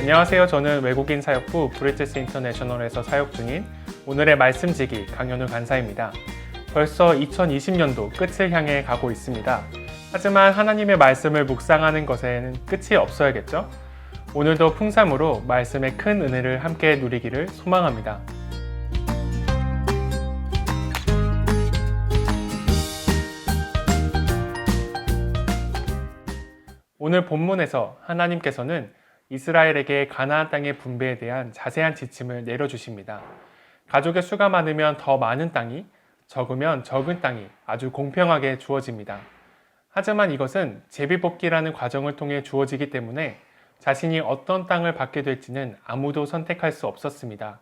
안녕하세요. 저는 외국인 사역부 브리티스 인터내셔널에서 사역 중인 오늘의 말씀지기 강현우 간사입니다. 벌써 2020년도 끝을 향해 가고 있습니다. 하지만 하나님의 말씀을 묵상하는 것에는 끝이 없어야겠죠? 오늘도 풍삼으로 말씀의 큰 은혜를 함께 누리기를 소망합니다. 오늘 본문에서 하나님께서는 이스라엘에게 가나안 땅의 분배에 대한 자세한 지침을 내려주십니다. 가족의 수가 많으면 더 많은 땅이, 적으면 적은 땅이 아주 공평하게 주어집니다. 하지만 이것은 제비뽑기라는 과정을 통해 주어지기 때문에 자신이 어떤 땅을 받게 될지는 아무도 선택할 수 없었습니다.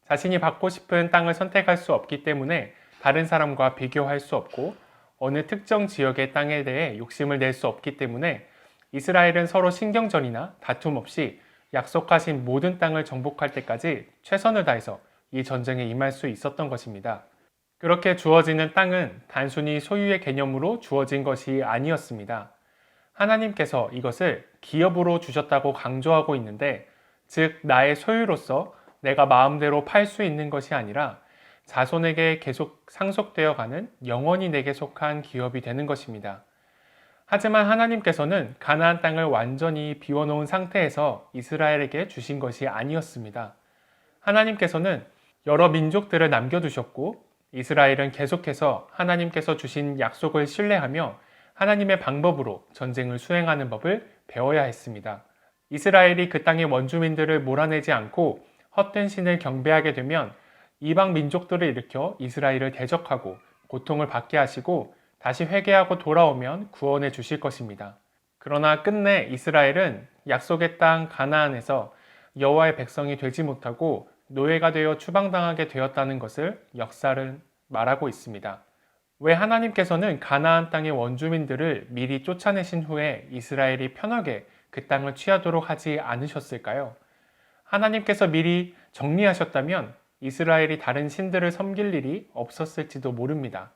자신이 받고 싶은 땅을 선택할 수 없기 때문에 다른 사람과 비교할 수 없고 어느 특정 지역의 땅에 대해 욕심을 낼 수 없기 때문에 이스라엘은 서로 신경전이나 다툼 없이 약속하신 모든 땅을 정복할 때까지 최선을 다해서 이 전쟁에 임할 수 있었던 것입니다. 그렇게 주어지는 땅은 단순히 소유의 개념으로 주어진 것이 아니었습니다. 하나님께서 이것을 기업으로 주셨다고 강조하고 있는데, 즉 나의 소유로서 내가 마음대로 팔 수 있는 것이 아니라 자손에게 계속 상속되어 가는 영원히 내게 속한 기업이 되는 것입니다. 하지만 하나님께서는 가나안 땅을 완전히 비워놓은 상태에서 이스라엘에게 주신 것이 아니었습니다. 하나님께서는 여러 민족들을 남겨두셨고 이스라엘은 계속해서 하나님께서 주신 약속을 신뢰하며 하나님의 방법으로 전쟁을 수행하는 법을 배워야 했습니다. 이스라엘이 그 땅의 원주민들을 몰아내지 않고 헛된 신을 경배하게 되면 이방 민족들을 일으켜 이스라엘을 대적하고 고통을 받게 하시고 다시 회개하고 돌아오면 구원해 주실 것입니다. 그러나 끝내 이스라엘은 약속의 땅 가나안에서 여호와의 백성이 되지 못하고 노예가 되어 추방당하게 되었다는 것을 역사는 말하고 있습니다. 왜 하나님께서는 가나안 땅의 원주민들을 미리 쫓아내신 후에 이스라엘이 편하게 그 땅을 취하도록 하지 않으셨을까요? 하나님께서 미리 정리하셨다면 이스라엘이 다른 신들을 섬길 일이 없었을지도 모릅니다.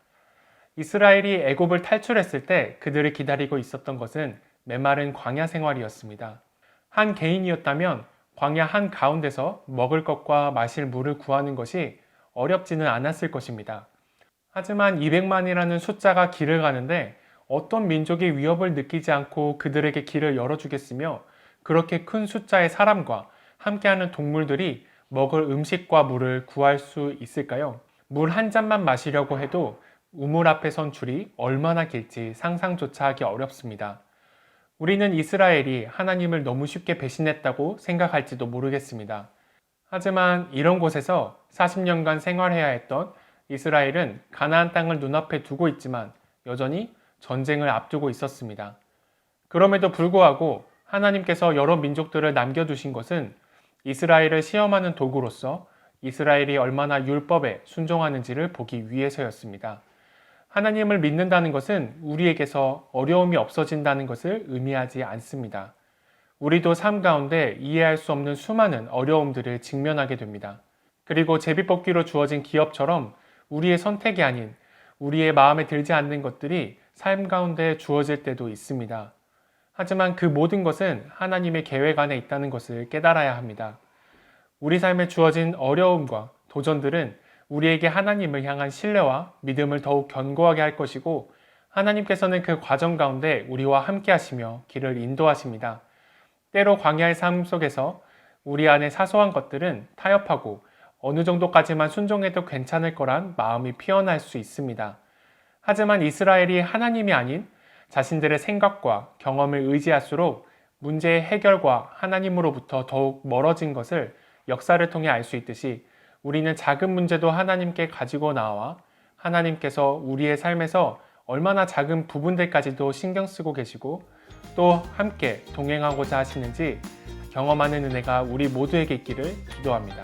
이스라엘이 애굽을 탈출했을 때 그들을 기다리고 있었던 것은 메마른 광야 생활이었습니다. 한 개인이었다면 광야 한 가운데서 먹을 것과 마실 물을 구하는 것이 어렵지는 않았을 것입니다. 하지만 200만이라는 숫자가 길을 가는데 어떤 민족이 위협을 느끼지 않고 그들에게 길을 열어주겠으며, 그렇게 큰 숫자의 사람과 함께하는 동물들이 먹을 음식과 물을 구할 수 있을까요? 물 한 잔만 마시려고 해도 우물 앞에 선 줄이 얼마나 길지 상상조차 하기 어렵습니다. 우리는 이스라엘이 하나님을 너무 쉽게 배신했다고 생각할지도 모르겠습니다. 하지만 이런 곳에서 40년간 생활해야 했던 이스라엘은 가나안 땅을 눈앞에 두고 있지만 여전히 전쟁을 앞두고 있었습니다. 그럼에도 불구하고 하나님께서 여러 민족들을 남겨두신 것은 이스라엘을 시험하는 도구로서 이스라엘이 얼마나 율법에 순종하는지를 보기 위해서였습니다. 하나님을 믿는다는 것은 우리에게서 어려움이 없어진다는 것을 의미하지 않습니다. 우리도 삶 가운데 이해할 수 없는 수많은 어려움들을 직면하게 됩니다. 그리고 제비뽑기로 주어진 기업처럼 우리의 선택이 아닌 우리의 마음에 들지 않는 것들이 삶 가운데 주어질 때도 있습니다. 하지만 그 모든 것은 하나님의 계획 안에 있다는 것을 깨달아야 합니다. 우리 삶에 주어진 어려움과 도전들은 우리에게 하나님을 향한 신뢰와 믿음을 더욱 견고하게 할 것이고, 하나님께서는 그 과정 가운데 우리와 함께 하시며 길을 인도하십니다. 때로 광야의 삶 속에서 우리 안에 사소한 것들은 타협하고 어느 정도까지만 순종해도 괜찮을 거란 마음이 피어날 수 있습니다. 하지만 이스라엘이 하나님이 아닌 자신들의 생각과 경험을 의지할수록 문제의 해결과 하나님으로부터 더욱 멀어진 것을 역사를 통해 알 수 있듯이, 우리는 작은 문제도 하나님께 가지고 나와 하나님께서 우리의 삶에서 얼마나 작은 부분들까지도 신경 쓰고 계시고 또 함께 동행하고자 하시는지 경험하는 은혜가 우리 모두에게 있기를 기도합니다.